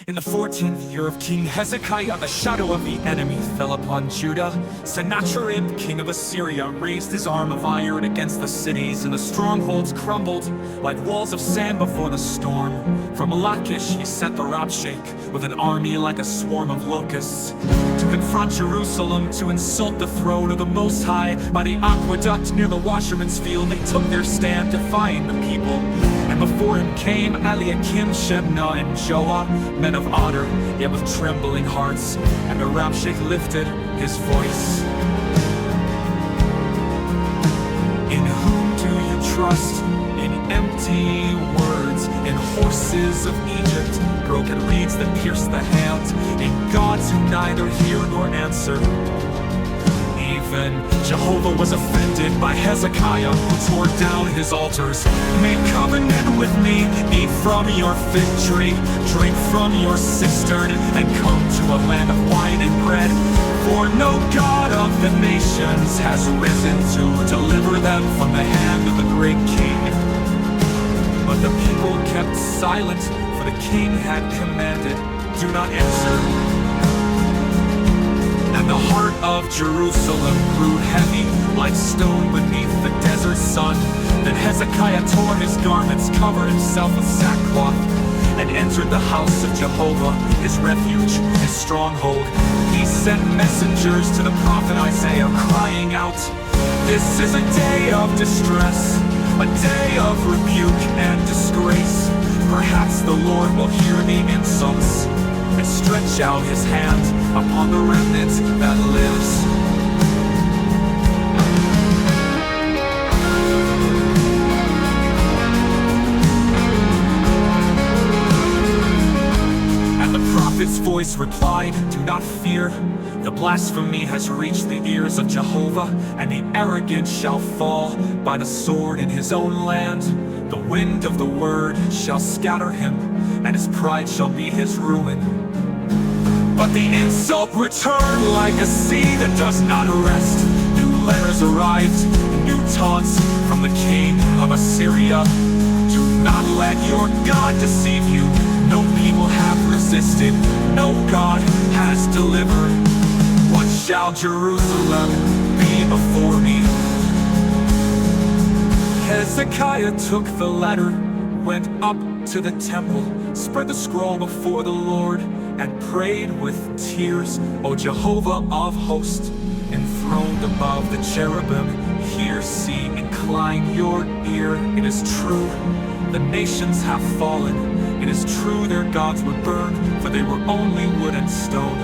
In the 14th year of King Hezekiah, the shadow of the enemy fell upon Judah. Sennacherib, king of Assyria, raised his arm of iron against the cities, and the strongholds crumbled like walls of sand before the storm. From Lachish he sent the Rabshakeh with an army like a swarm of locusts to confront Jerusalem, to insult the throne of the Most High. By the aqueduct near the washerman's field they took their stand, defying the people. And before him came Eliakim, Shebna, and Joah, men of honor, yet with trembling hearts. And the Rabshakeh lifted his voice. In whom do you trust? In empty words, in horses of Egypt, broken reeds that pierce the hand, in gods who neither hear nor answer. Even Jehovah was offended by Hezekiah, who tore down his altars. Make covenant with me, eat from your fig tree, drink from your cistern, and come to a land of wine and bread. For no God of the nations has risen to deliver them from the hand of the great king. But the people kept silent, for the king had commanded, do not answer. And the heart of Jerusalem grew heavy, like stone beneath the desert sun. Then Hezekiah tore his garments, covered himself with sackcloth, and entered the house of Jehovah, his refuge, his stronghold. He sent messengers to the prophet Isaiah, crying out, "This is a day of distress, a day of rebuke and disgrace. Perhaps the Lord will hear the insults and stretch out his hand upon the remnant that lives." And the prophet's voice replied, "Do not fear. The blasphemy has reached the ears of Jehovah, and the arrogant shall fall by the sword in his own land. The wind of the word shall scatter him, and his pride shall be his ruin." But the insult returned like a sea that does not rest. New letters arrived, new taunts from the king of Assyria. Do not let your God deceive you. No people have resisted, no God has delivered. What shall Jerusalem be before me? Hezekiah took the letter, went up to the temple, spread the scroll before the Lord, and prayed with tears. O Jehovah of hosts, enthroned above the cherubim, hear, see, incline your ear. It is true, the nations have fallen. It is true their gods were burned, for they were only wood and stone.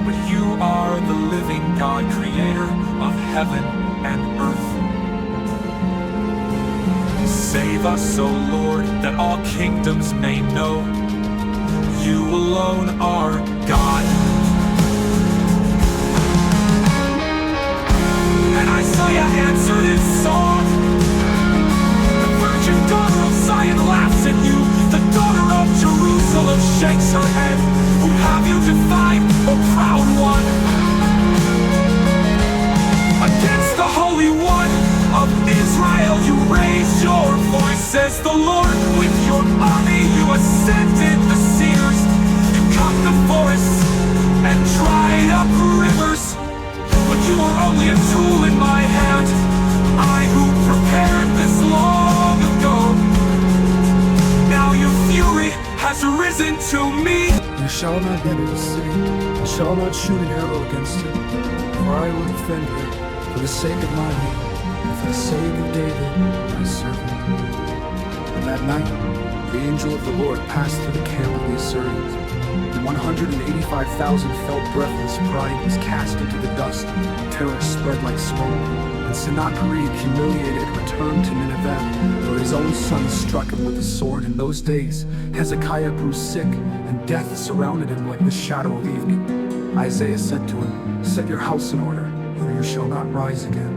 But you are the living God, creator of heaven and earth. Save us, O Lord, that all kingdoms may know you alone are God. And Isaiah answered in song. The virgin daughter of Zion laughs at you. The daughter of Jerusalem shakes her head. Who have you defied, O proud one? Against the Holy One of Israel you raise your voice, says the Lord. With your army you ascended the seers. You cut the forests and dried up rivers. But you are only a tool in my hand, I who prepared this long ago. Now your fury has risen to me. You shall not enter the city, and shall not shoot an arrow against it. For I will defend her, for the sake of my name, and for the sake of David, my servant. And that night, the angel of the Lord passed through the camp of the Assyrians, and 185,000 fell breathless. Pride was cast into the dust, terror spread like smoke. And Sennacherib, humiliated, returned to Nineveh, though his own son struck him with a sword. In those days, Hezekiah grew sick, and death surrounded him like the shadow of evening. Isaiah said to him, "Set your house in order, for you shall not rise again."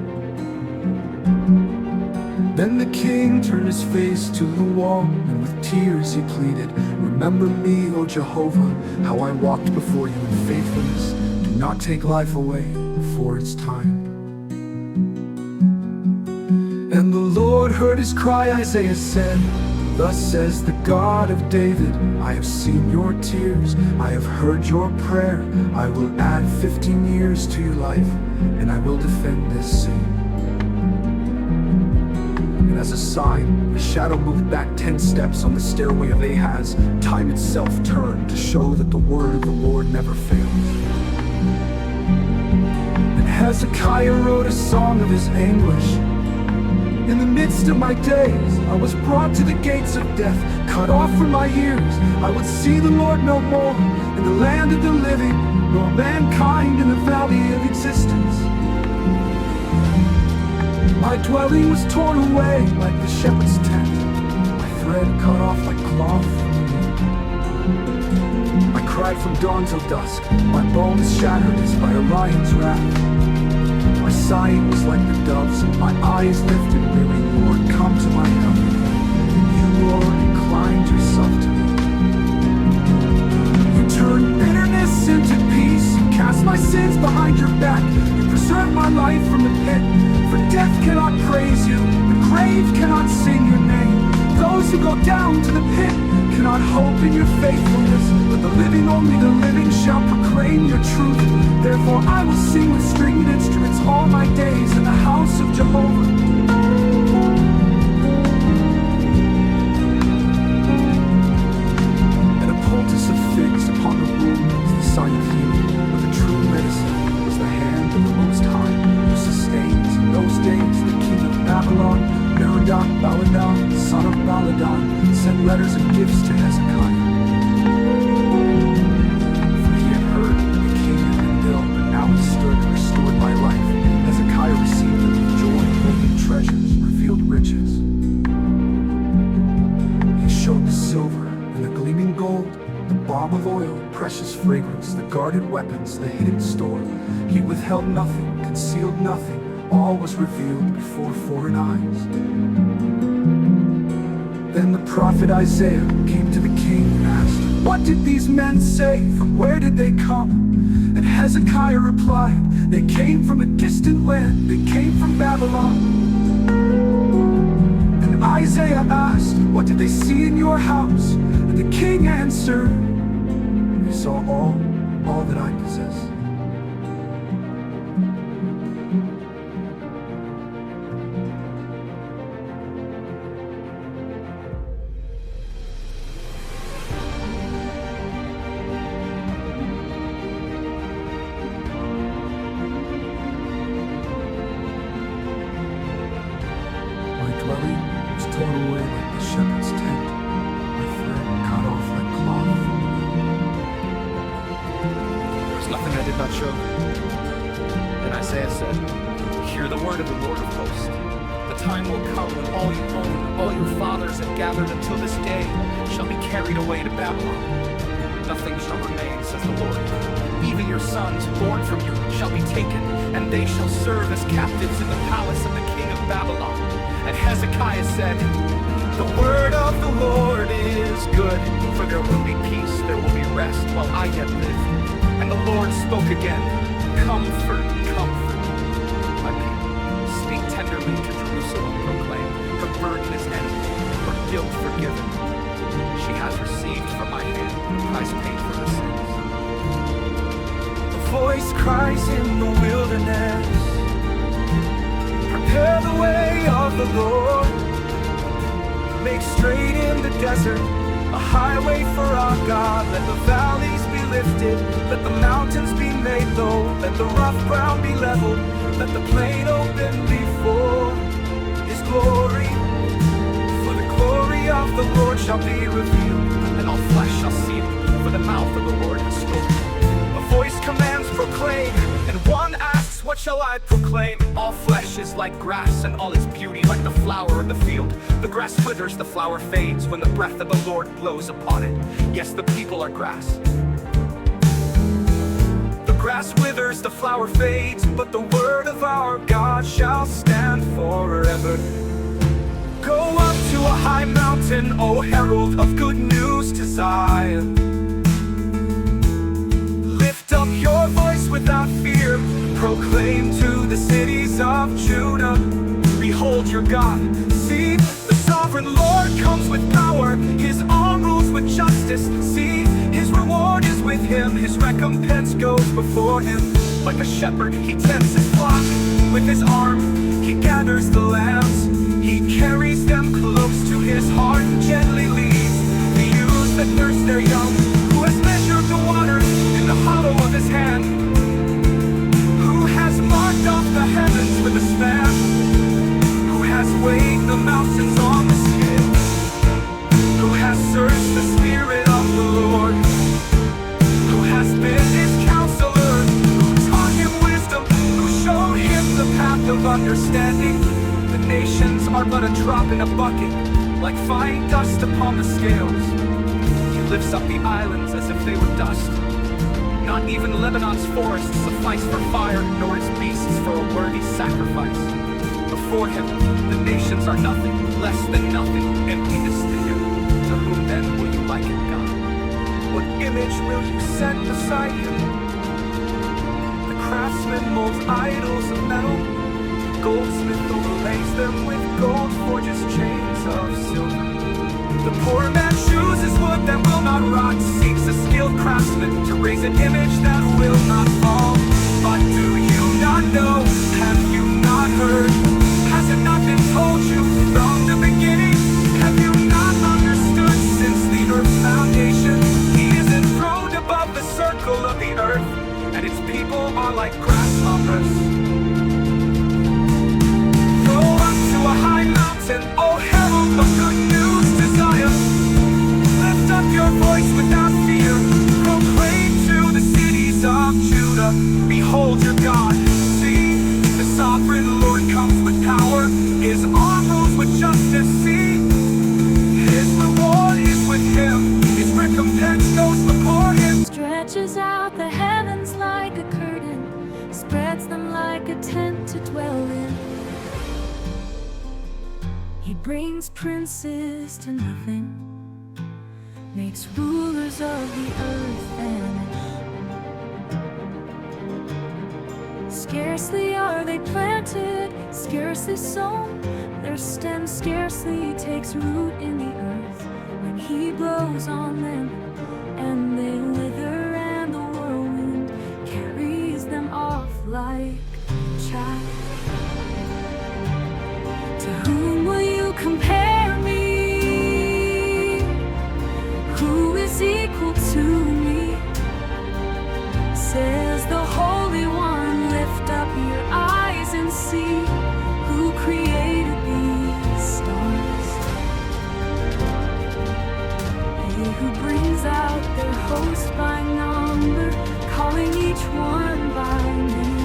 Then the king turned his face to the wall, and with tears he pleaded, "Remember me, O Jehovah, how I walked before you in faithfulness. Do not take life away before its time." And the Lord heard his cry, Isaiah said, "Thus says the God of David, I have seen your tears, I have heard your prayer. I will add 15 years to your life, and I will defend this city. And as a sign, the shadow moved back 10 steps on the stairway of Ahaz. Time itself turned to show that the word of the Lord never fails. And Hezekiah wrote a song of his anguish. In the midst of my days, I was brought to the gates of death, cut off from my years. I would see the Lord no more in the land of the living, nor mankind in the valley of existence. My dwelling was torn away like the shepherd's tent, my thread cut off like cloth from the loom. I cried from dawn till dusk, my bones shattered as by a lion's wrath. My sighing was like the doves, my eyes lifted, weary, Lord, come to my help. You, Lord, inclined yourself to me. You turned bitterness into peace, you cast my sins behind your back. You preserved my life from the pit, for death cannot praise you, the grave cannot sing your name. Those who go down to the pit cannot hope in your faithfulness, but the living, only the living, shall proclaim your truth. Therefore I will sing with stringed instruments all my days in the house of Jehovah. And a poultice of figs upon the wound was the sign of healing, but the true medicine was the hand of the Most High, who sustains. In those days the king of Babylon, Baladan, son of Baladan, sent letters and gifts to Hezekiah. For he had heard that the king had been ill, but now he stood restored by life. Hezekiah received them with joy, opened treasures, revealed riches. He showed the silver and the gleaming gold, the balm of oil, precious fragrance, the guarded weapons, the hidden store. He withheld nothing, concealed nothing. All was revealed before foreign eyes. Then the prophet Isaiah came to the king and asked, what did these men say? From where did they come? And Hezekiah replied, they came from a distant land, they came from Babylon. And Isaiah asked, what did they see in your house? And the king answered, they saw all that I possess. My dwelling was torn away like the shepherd's tent, my thread cut off like cloth. There was nothing I did not show you. Then Isaiah said, hear the word of the Lord of hosts. The time will come when all you own, all your fathers have gathered until this day, shall be carried away to Babylon. Nothing shall remain, says the Lord. Even your sons, born from you, shall be taken, and they shall serve as captives in the palace of the king of Babylon. And Hezekiah said, the word of the Lord is good, for there will be peace, there will be rest while I yet live. And the Lord spoke again, comfort, comfort, my people. Speak tenderly to Jerusalem, proclaim, her burden is ended, her guilt forgiven. She has received from my hand the price paid for her sins. A voice cries in the wilderness, prepare the way of the Lord. Make straight in the desert a highway for our God. Let the valleys be lifted, let the mountains be made low. Let the rough ground be leveled, let the plain open before His glory. For the glory of the Lord shall be revealed, And all flesh shall see it, for the mouth of the Lord has spoken. a voice commands proclaim, and one asks, what shall I proclaim? All flesh is like grass, and all its beauty like the flower of the field. The grass withers, the flower fades, when the breath of the Lord blows upon it. Yes, the people are grass. The grass withers, the flower fades, but the word of our God shall stand forever. Go up to a high mountain, O herald of good news to Zion. Lift up your voice without fear, proclaim to the cities of Judah, behold your God. See, the sovereign Lord comes with power, His arm rules with justice. See, His reward is with him, his recompense goes before him. Like a shepherd, he tends his flock. With his arm, he gathers the lambs. He carries them close to his heart and gently leads the ewes that nurse their young. Who has measured the waters in the hollow of his hand? Who has marked off the heavens with a span? Who has weighed the mountains on the scale? Who has searched the spirit of the Lord? Who has been his counselor? Who taught him wisdom? Who showed him the path of understanding? The nations are but a drop in a bucket, like fine dust upon the scales. He lifts up the islands as if they were dust. Not even Lebanon's forests suffice for fire, nor its beasts for a worthy sacrifice. Before him, the nations are nothing, less than nothing, emptiness to him. To whom then will you liken God? What image will you set beside him? The craftsman molds idols of metal. Goldsmith overlays them with gold, forges chains of silver. The poor man chooses wood that will not rot, seeks a skilled craftsman to raise an image that will not fall. But do you not know? Have you not heard? Has it not been told you from the beginning? Have you not understood since the earth's foundation? He is enthroned above the circle of the earth, and its people are like grasshoppers. To a high mountain, O herald of good news to Zion. Lift up your voice without fear, proclaim to the cities of Judah, behold your God. See, the sovereign Lord comes with power, his arm rules with justice. See, his reward is with him, his recompense goes before him. Stretches out the heavens like a curtain, spreads them like a tent to dwell in. He brings princes to nothing, makes rulers of the earth vanish. Scarcely are they planted, scarcely sown, their stem scarcely takes root in the earth. When he blows on them, and they wither, and the whirlwind carries them off like chaff. To whom will you compare me? Who is equal to me? Says the Holy One, lift up your eyes and see who created these stars. He who brings out their host by number, calling each one by name.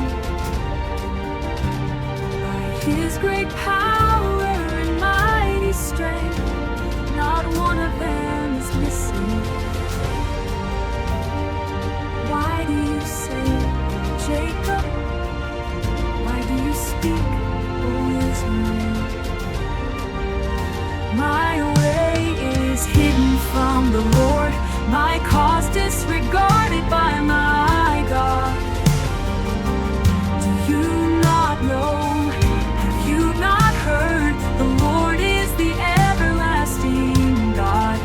His great power and mighty strength, not one of them is missing. Why do you say, Jacob? Why do you speak, O Israel? My way is hidden from the Lord, my cause disregarded by my God. Do you not know? Heard, the Lord is the everlasting God,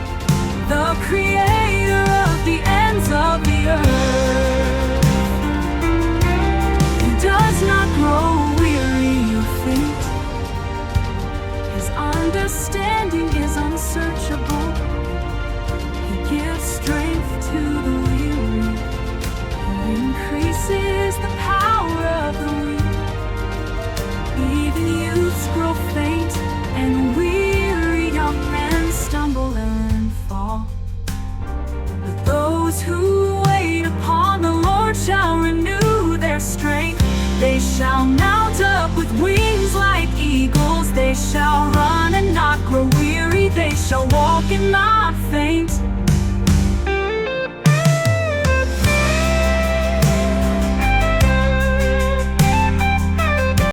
the creator of the ends of the earth. He does not grow weary or faint, his understanding is unsearchable. He gives strength to the weary, he increases the power of the weak. Even youths grow faint and weary, young men stumble and fall. But those who wait upon the Lord shall renew their strength. They shall mount up with wings like eagles. They shall run and not grow weary. They shall walk and not faint.